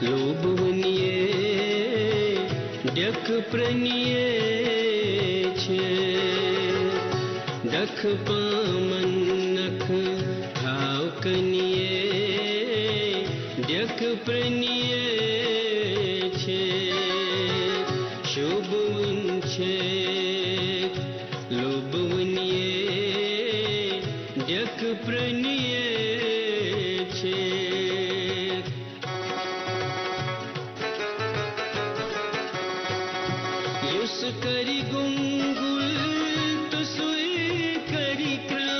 लोभवनिये duck प्रनिये डख पामनख भावकनिये duck प्रनिये शोभवन लोभवनिये duck प्रनिये करी गुंगुल तो सुई करी क्रा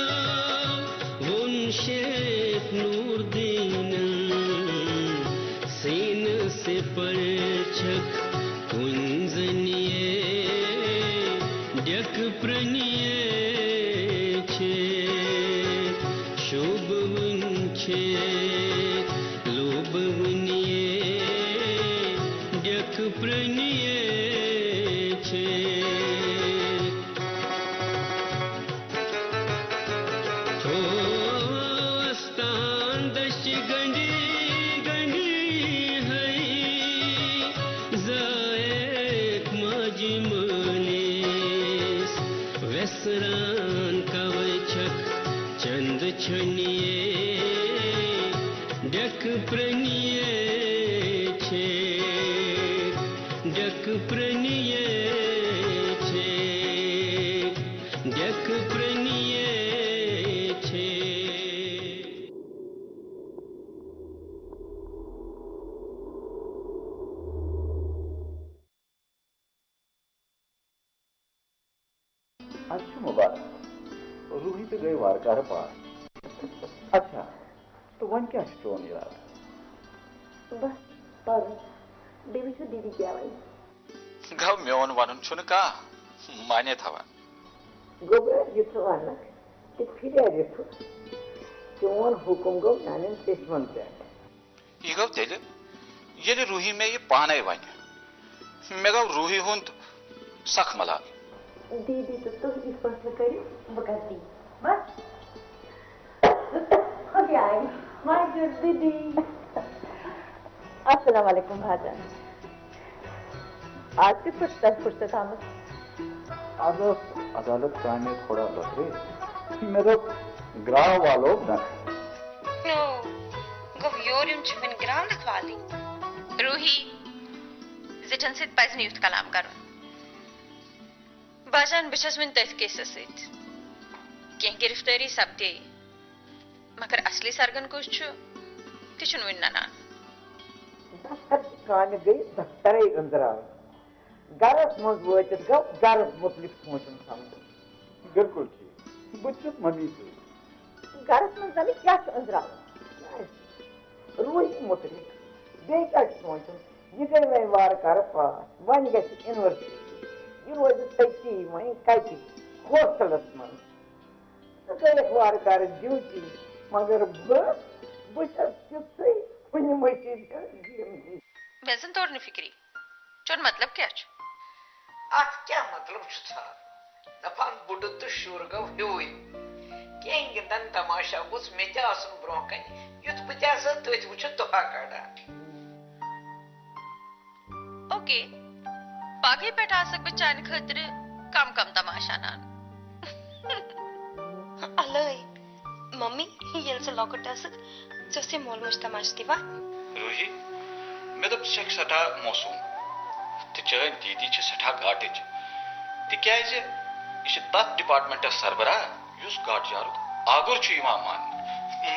वंशेत नूरदीन सीन से परछक कुंजनिये डक प्रनिये शोभवन लोभवनिये डक प्रनिये वेसरान कवचक चंद छनिये डक प्रनिये डक प्रनिये डक प्रनिये अच्छा मुबारक रूही तो गई वारकार पास। अच्छा तो वन क्या स्टोन इरादा बस पर देवी से दीदी क्या भाई गव म्योन वानन छुन का माने थवा गोबर युद्ध वाला कि फिर आ गए तो चोन हुकुम गो नाने सेसमन पे ये गव तेले ये रूही में ये पाने वाने मैं गव रूही हुंद सख मला दीदी तो इस फैसला करी बकती बस हो गया है माय गुड दीदी अस्सलाम वालेकुम भाजन आज की फुर्सत आमद अदालत में थोड़ा लगे मेरे ग्राह वालों न नो गव योरियम चुमिन ग्राह नखवाली रूही जिटन सित पैस नियुक्त कलाम करो बाजान बिशस में तथ केस सित क्या गिरफ्तारी सब्दे मगर असली सरगन कुछ तिचुन विन्ना ना कान गई दफ्तर अंदर आ गरस मज वोचत गो गरस मुतलिक सोचन समझ बिल्कुल ठीक बुझत मम्मी से गरस मज दनी क्या अंदर आ रोज मुतलिक बे क्या सोचन ये गई मैं वार कर पास वन गई यूनिवर्सिटी ये रोज तैती वहीं काटी हॉस्टलस में तो गई वार कर ड्यूटी मगर बुझत कितने पुण्य मशीन बेजन तोड़ने फिक्री चोर मतलब क्या च अत क्या मतलब था दफान बुड तो शुरग होई कें गिंदन तमाशा गुस मेजा आसन ब्रोकन युत बचास तोच वुच तो काड़ा ओके बाकी पेटा सक बचान खतर कम कम तमाशा ना अल्लाह मम्मी येल से लॉकट असक जैसे मोलमश तमाशती वा रूही मैं तो शक सटा मौसम तिचन दीदी छ सटा गाटे तिक्याज इस तथ डिपार्टमेंट सरबरा युस गाट जारुक आगुर छु इमा मान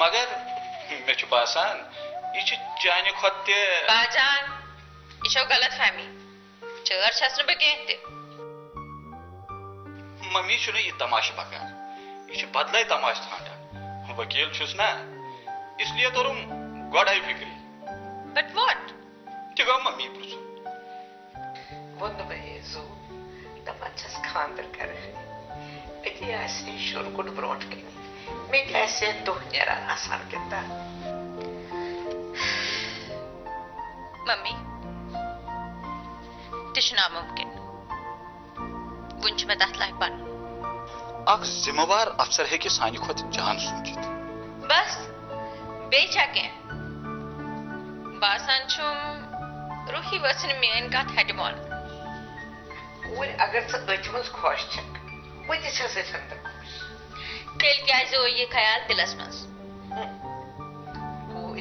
मगर मे छु बासान इछ चाने खत्ते बाजान इशो गलत फहमी चर छस्न पे कहते मम्मी छु ये तमाशा बका इछ बदलाई तमाश थांडा वकील छुस ना इसलिए तोरुम गडाई फिक्री बट व्हाट तिगो मम्मी पुछु वंद बेसु तपचस खांदर कर इति ऐसे शुरकुट ब्रोट के मैं कैसे तो नेरा आसान किता मम्मी तिशना मुमकिन गुंज में तहला बन अख जिम्मेवार अफसर है कि सानी खुद जान सोचित बस बेचा के बासान छुम रूही वसन मेन का हेडमोन और अगर से अचमस खुश छक वो जिसे से संत खुश तेल क्या जो ये ख्याल दिलस मस और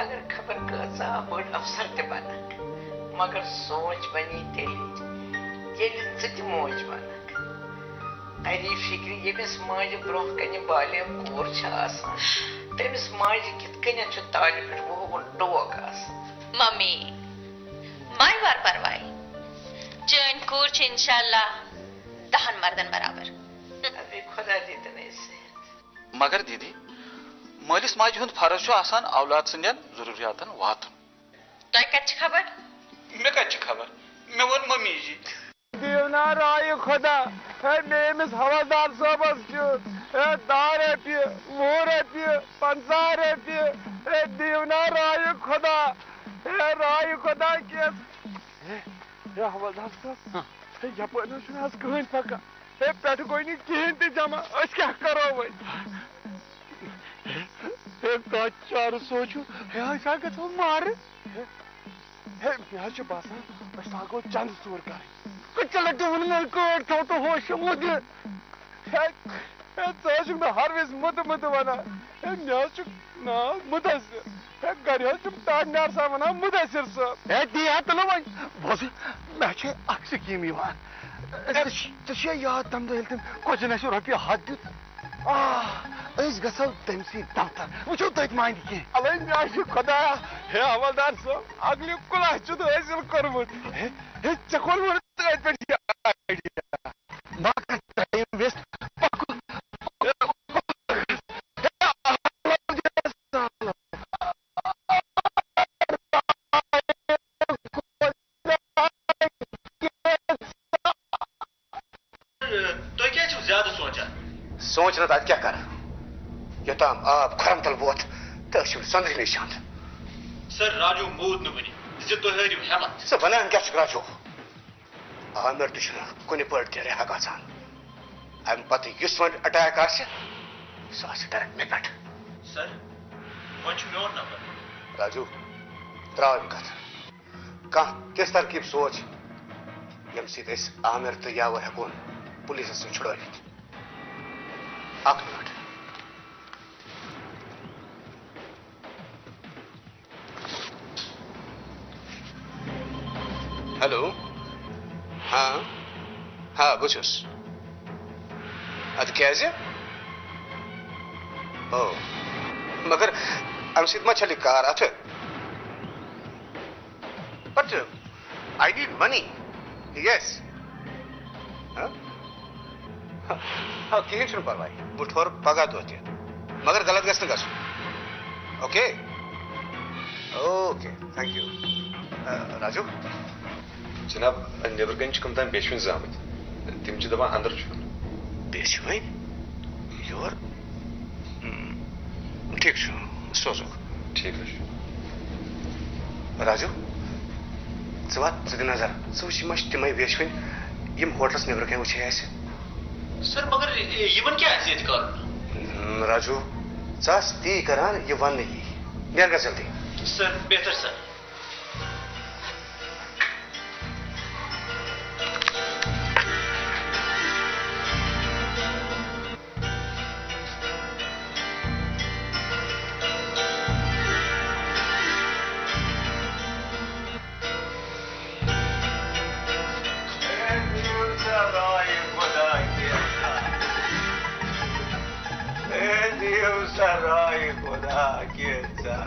अगर खबर का बड़ अफसर ते बना मगर सोच बनी तेल सच मोज बना अरे फिक्र यमिस माज ब्रोह कन बाले कोर तमिस माज कित कन ताल पे वो डोक मम्मी माय वार परवाई चैन कोर छ इंशाल्लाह दहन मर्दन बराबर अरे खुदा दी तने सेहत मगर दीदी मालिस माज हुंद फर्ज छु आसान औलाद संजन जरूरियातन वातन तय कछ खबर मे कछ खबर मे वन मम्मी जी देवना राय खुदा है मेमिस हवादार साहबस है 10 रपिए 20 रपिए 50 रपिए है देवना राय खुदा के है हवादार साहब है यपन सुनास कहन पका है पेट कोई नहीं कहीं ते जमा अस क्या करो वै है का चार सोचू है ऐसा गो मार है प्यार छ बासा अस सागो चंद सूर करे चल डूबने को तो होश मुद है हर वेस मुद वना है म्याच ना मुदसर है घर ताड़नार सा वना मुदसर साहब है दिया तलो वही बस मैं छे अक स्कीम ये याद तम दल तम कोजन रपे हद दित गो तमसी दफ्तर वो तथ मान कह अल मे खुदाया है हवलदार साहब अगले कुला हासिल कर्मुत चे कोन सोचना था क्या कर योताम आप खरम तल वोत तो संद्र निशान सर राजू मूद न बनी तो हरियो हेमत सो बनान क्या राजू आमिर तो कुन पे रेहा ग अम पे वन अटैक सह डायरेक्ट मे पे सर वन मोन नंबर राजू त्राव कथ कह तिस तरकीब सोच यम सत आमिर तो यावर हेकोन पुलिस सह छुड़वित अक मिनट हेलो हाँ हाँ बुझुस अद क्या ओ मगर अम सत मा छल कार अथ but I need money yes हाँ कहें पर्वाय बह ठोर पगह दह मगर गलत गस okay okay thank you Raju जनाब नबर कन कम तान बेशवन जामत तम दपान अंदर बेशवन योर ठीक सोजो ठीक राजू च नजर च वो तम बेशवन यम होटलस नबर कन वो सर मगर यमन क्या हैसियत कर राजू च ती करान ये वन ही नेर ग जल्दी सर बेहतर सर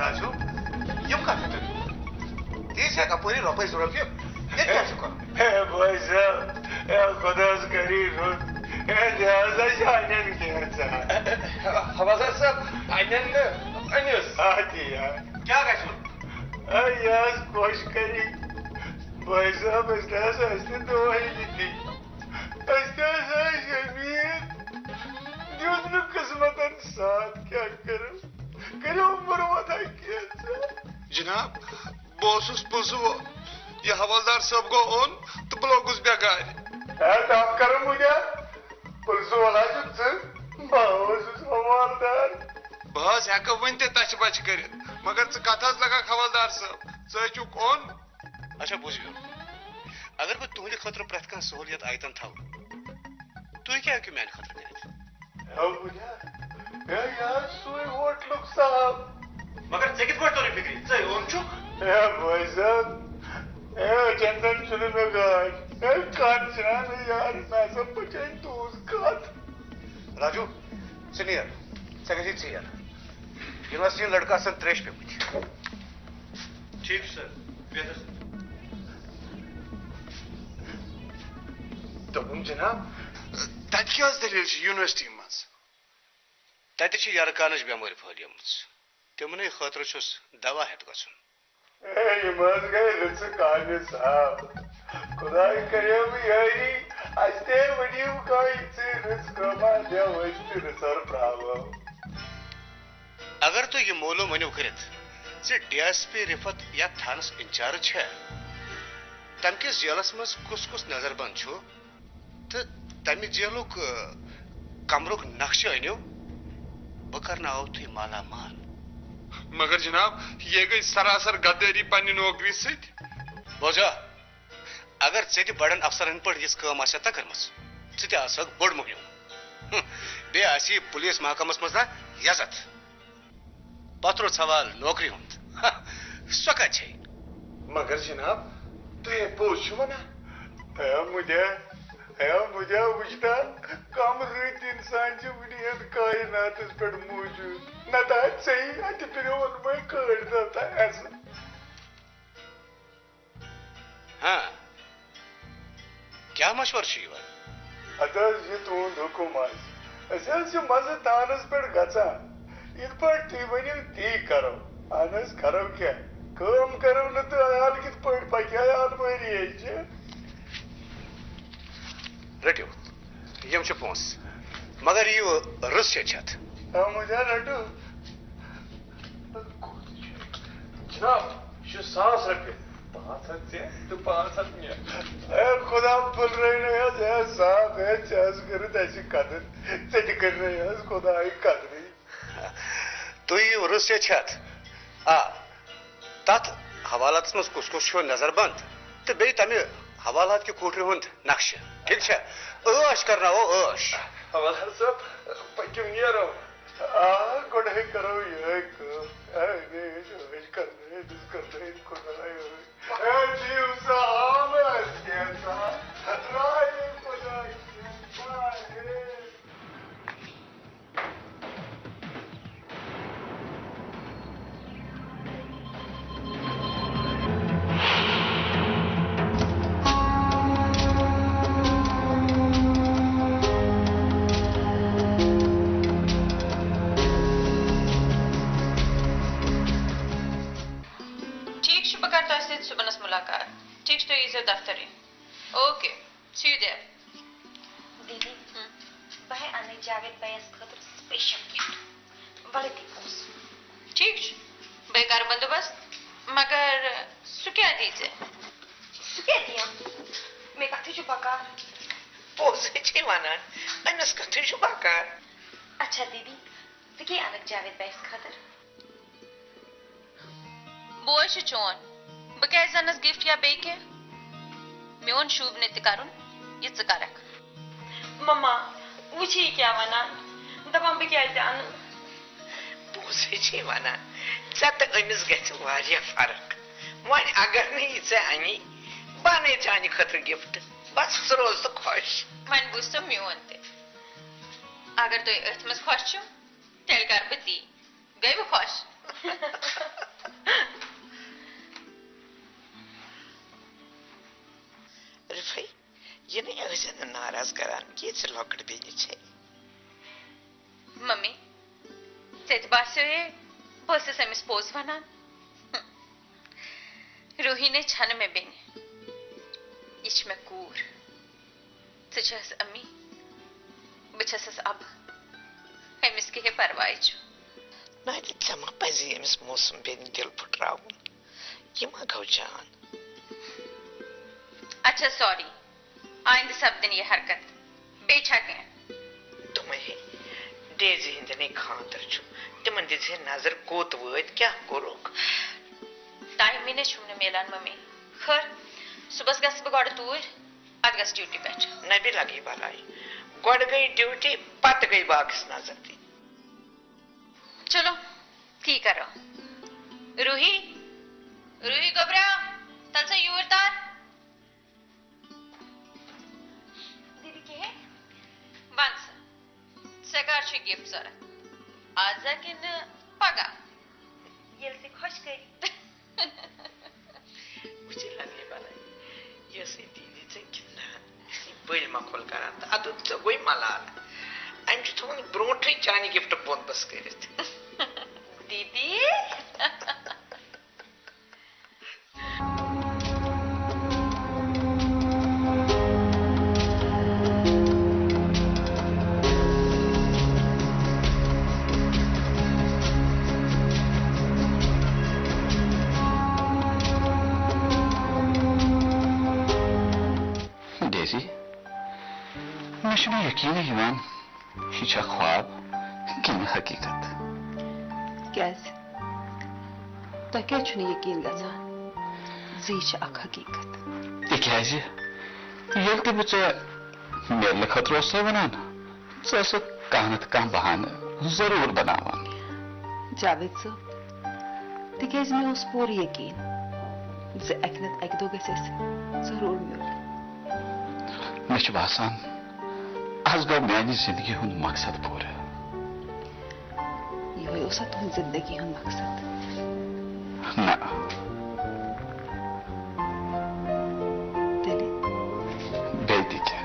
राजू यम कथ तीस है पूरी रुपये जरूरत ये क्या कर खुदास करी हवादार साहब क्या यस खुश करी भाई साहब असते तो दी दिवन किस्मतन साथ क्या करूं करो बर्बाद जनाब बोस पुलस ये हवलदार साहब गो ओन तो ब्लोगुस बेगार आप करो मुझे पुलिस वाला हवलदार बस हेको वन तच बच कर मगर कथ लगा हवलदार साहब चु कौन अच्छा बुझियो अगर बह तुहद खतर प्रेथ कह सहूलियत आयतन थव तुह क्या हेकु मान खतर होटलुक साहब मगर ऐ कित पट तोर फिक्री ऐ ओन छु भाई साहब चंदन चुन में गाज कांचना यार मैं सब बचाई तू उसका Raju senior secretary senior university लड़का सन त्रेश पे मुझे ठीक सर बेहतर सर तो जनाब तत क्या दलील यूनिवर्सिटी मज तत यरकानच बेमारी फहलियम तिमन खतर दवा हेत गसन मज गए रुच कान साहब खुदा करे यही अस्ते वडीम कोई रुच कमा दे सर प्रॉब्लम अगर तो ये मोलो मनो करित डीएसपी रिफत या थानस इंचार्ज है तम किस जेलस मज कुस कुस नजरबंद छो तो तमि जेलुक कमरुक नक्शे अनो बह करनाओ तुह माला माल मगर जनाब ये गई सरासर गद्दारी पन्नी नौकरी सत बोझा अगर ऐ बड़न अफसरन पे यह कम कर्मस थ बड़ मुहिम बे पुलिस महकमस मज ना यजत पत्रो सवाल नौकरी हुंद सो कत मगर जनाब तुह पोज वना मुझे वुचना कम रुत इंसान वुन कायनात पे मौजूद न सही अत पे हाँ क्या मशवर अत यह तुंद हुकुम मज तानस पे गचान इत पे तुम वनो ती करो अहन करो क्या कम करो न तो आल कित पे पकि अलमारी रटो यम पोस मगर यह रुस छत मुझे रटो जनाब 1,000 रुपये 500 तो 500 खुदा बोल रहे साहब है चस कर कदर चट कर खुदा कदर तो ये रुस छत आ तथ हवालात मज कुस कुस नजर बंद तो बे तमें हवालात के कोठरी हुंद नक्शे ठीक है ऐश करना हवालात साहब पक्म नीरो गोडे करो ये ठीक तो इज दफ्तर ओके सी यू देयर दीदी बह अने जावेद भैया खतर स्पेशल गिफ्ट बड़े टिपोस ठीक बेकार बंदोबस्त मगर सु क्या दीजे सु क्या दिया मैं कथि छु बकार पोसे छे वाना अनस कथि छु बकार अच्छा दीदी तो क्या अलग जावेद भैया खतर बोल छु चोन बकाय जनस गिफ्ट या बेके मेन शुभ नित्य करुन ये चकारक मम्मा वुची क्या वना दबा बकाय जान पोसे छे वाना सत अमिस गछ वारिया फर्क वन अगर नहीं से अनि बने जानी खतर गिफ्ट बस रोज तो खुश मन बुस्तो मेन ते अगर तो अथमस खुश छु तेल कर बती गई वो खुश रिफाई ये नहीं अजन नाराज करान ये से लॉकड बेनी छे मम्मी तेज बासे बस से मिस पोज बना रूही ने छन में बेने इच में कूर तुझस अम्मी बचसस अब है मिस के परवाह छु ना दिखमा पजी मिस मौसम बेनी दिल फुटराउन ये मा गौ जान अच्छा सॉरी आइंदा सब दिन ये हरकत बेछा के तुम्हें डेजी हिंदने खातर तिमन दिस नजर कोत वत क्या कोरुक टाइम ही छुम मिलान मम्मी खर सुबह गस बह गड तूर अद गस ड्यूटी पे न भी लगी भलाई गड गई ड्यूटी पत गई बाकिस नजर दी चलो ठीक करो रूही रूही घबरा तल से यूर तार दीदी के है वंस सकार छ गिफ्ट जरा आज किन पगा ये से खुश करी मुझे लगे भलाई ये से दीदी से कितना बल मखोल करान अद गोई मलाल I'm just only brought a China gift of one basket. दीदी डेजी मुझे यकीन है ईमान ये ख्वाब कि हकीकत कैस तो क्या यकीन गसान जी हकीकत तिकाज ये मेरे खतर वनान कह कह बहान जरूर बनावान जावेद साहब तिकाज मे पूर यकीन अक दो जरूर मिल मे बासान आज गो मानी जिंदगी हुंद मकसद पूरा ये तुम जिंदगी हुंद मकसद ना बेटी क्या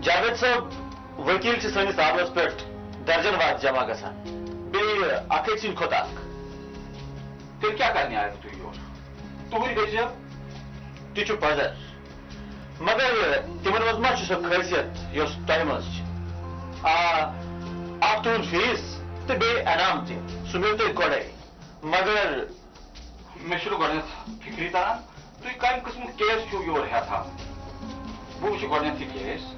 जावेद साहब वकील सैनिस ताबस पे दर्जन वाद जमा गसान बे अखिन खोताक फिर क्या करने आए तु योर तुहर गजब तुझ पदर मगर तिमन मज मा सो खसियत यस तय मज तुन फीस तो बे अनाम ते सु मिल तो गड़े मगर मे गो फिक्री तान तु कम किस्म केस योर है था वो गो केस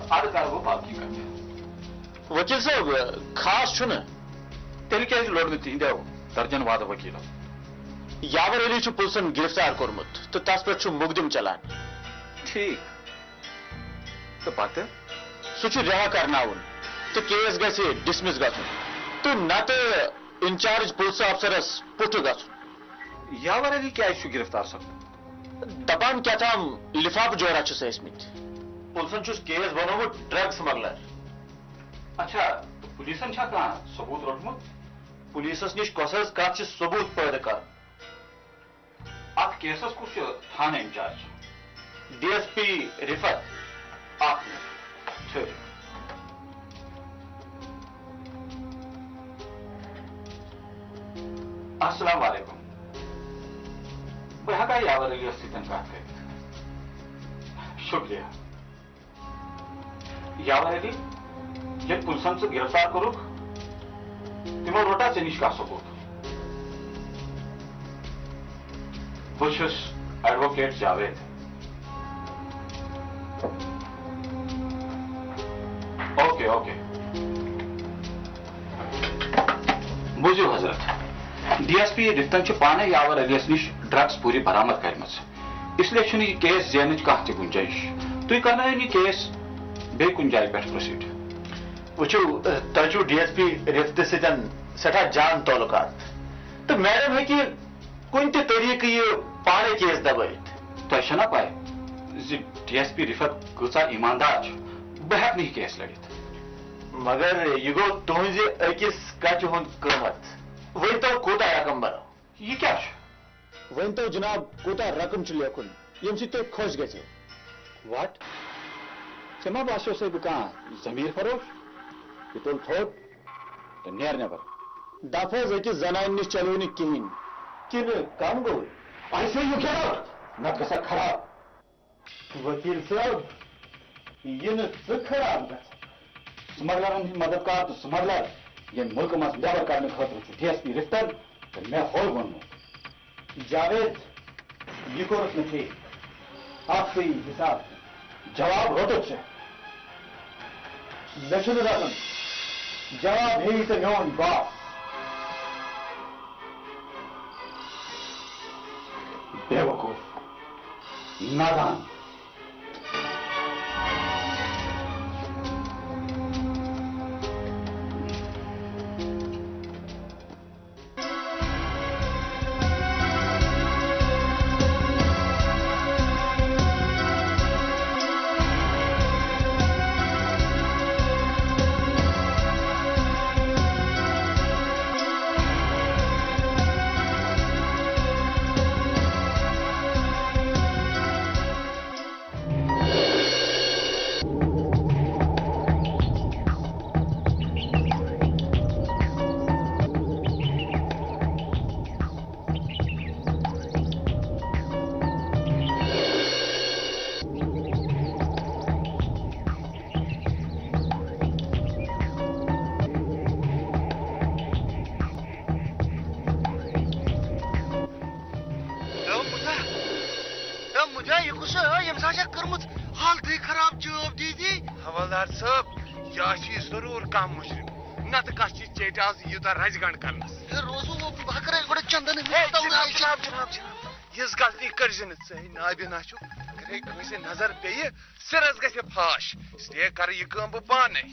अद कर वो बाकी कर वकील साहब खास तेल क्या लोड़ तिंदो दर्जन वाद वकील यावर अली पुलिसन गिरफ्तार कोर्मुत तो तस पे मुकदम चलान ठीक तो बात सह रिहा करनाउन तो केस गि डिसमिस गन तो न तो इंचार्ज पुलिस अफसरस पुट गन यावर अली क्या गिरफ्तार सब दपान क्या थाम लिफाफ जोरा ësmit पुलिसन केस बनोमुत ड्रग स्मगलर अच्छा पुलिसन कह सबूत रोटमुत पुलिसस निश कस कत सबूत पैदा कर अत केसस कुछ थाना इंचार्ज DSP रिफत अस्सलाम वालेकुम बह हेका यावर अली सत कत कर शुक्रिया यावर अली ये पुलिसन से गिरफ्तार करुक तिमो रोटा से निश सबूत बुशस एडवोकेट जावेद ओके ओके बुझो हजरत DSP रिफ्तन पाने यावर अलियस निश ड्रग्स पूरी बरामद कर इसलिए यह केस जेन कह गुंजाइश तुम करना केस बे कुन जाय पे प्रोसीड वो तु DSP रिफ्त सठा जान तौलुकात तो मैडम है कि कुन तरीक यह पाने केस दबाइत तुम पाए DSP रिफत कचा ईमानदार बह हेक नहीं केस लड़ित मगर यह गो तुज अकिस कच हुंद कीमत वन तो कोता रकम बनो यह क्या वन तो जनाब कोता रकम लेखुन यम तुम खुश गो वाट मा बासो से कह जमीर फरोश यह तुल थोट तो नेर नबर दफज अकिस जनान नश चलो कहें कि कम गो ऐसे यू क्या नत गा खराब वकील साहब यह खराब ग स्मगलरन मददगार तो स्मगलर ये मुल्क मज नबर करने खतर डीएसपी रिफ्तर तो मे होल वो जावेद यह कोरस न ठीक आप सही हिसाब जवाब रोतुक मे रटन जवाब हे तो मोन बास बेवकूफ नादान हवलदार साहब यह जरूर कम मुशरिम नत कह चेट आज यूत रजगंड कर चंदन गलती कर नाबि नाचु करे कंसे नजर पे सिरस ग फाश इसलिए कर यह कम बह पाने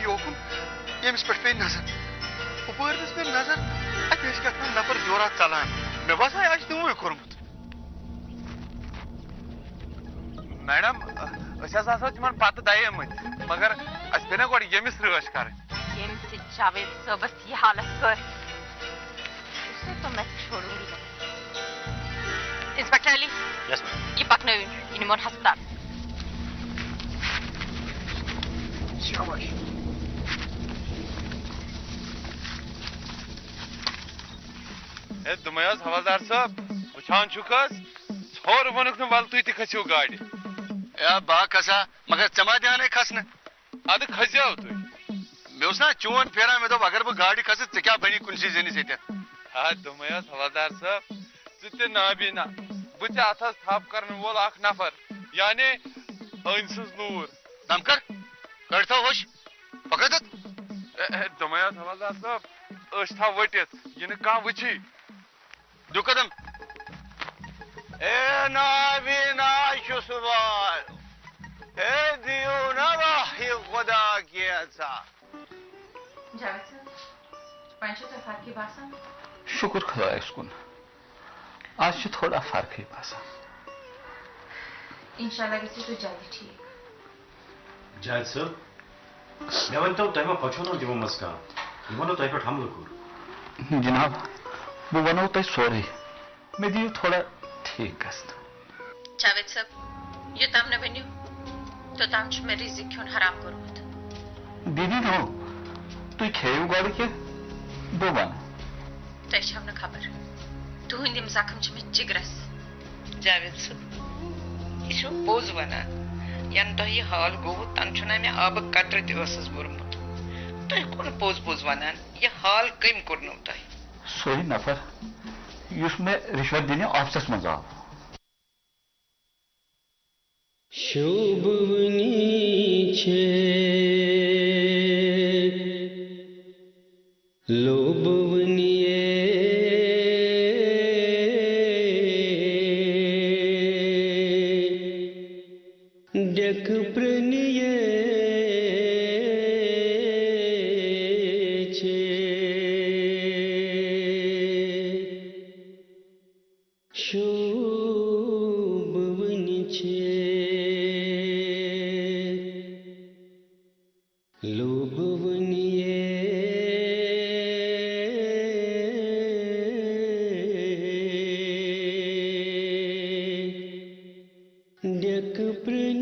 योकुन यमिस पे नजर उपर पे नजर नफर जोरा चलान मे बसा आज तुम कोर्मुत मैडम तिमन पत दयम मगर अस पे गो यमिस रश कर जावेद सबस ये हालत कर उसे तो मैं छोड़ूंगी इंस्पेक्टर अली ये पकने इनमोन अस्पताल शाबाश दुमयाज हवलदार साहब वुचान छुकस छोर वनुक न वल तुई त खसियो गाड़ी या बा खसा मगर चमा ध्यान खसन अद खसियो तुई मे उस ना चोन फेरा में तो अगर वो गाड़ी खस त क्या बनी कुनसी जनी से हां दुमयाज हवलदार साहब तुते नाबीना बुच अथस थाप करन वोल अख नफर यानी अंसुस नूर दमकर करता होश पकड़त दुमयाज हवलदार साहब अश था वटित यने का वची दो कदम ए नाबीना शुसवाल ए दियो ना वाही खुदा की असा जावेद सर पंचो तो फर्क की बासा शुक्र खुदा इसकुन आज से थोड़ा फर्क ही बासा इंशाल्लाह किसी तो जल्दी ठीक जायद सर मैं वन तो तय में पछोनो दिवो मस्का इमनो तय पर हमलो कर जनाब वो वनो तय सॉरी मैं दियो थोड़ा ठीक कस्त जावेद साहब ये ताम न बनियो तो ताम च मेरी जिक्योन हराम करो मत दीदी नो तू खेयू गाड़ी के दो बन तय शाम न खबर तुहंद यम जख्म छ मे जिगरस जावेद साहब यह पोज वनान यन तह यह हाल गो तन छुना मे आब कतर तस बुरमुत तुह कुन पोज पोज वनान यह हाल कम कोरनो तह सोई नफर युस मे रिश्वत दिने ऑफिस मज आव शोभवनी छे लोभवनिये डक प्रणिये छे शोभवनी छे लोभवनिये डक प्रणिये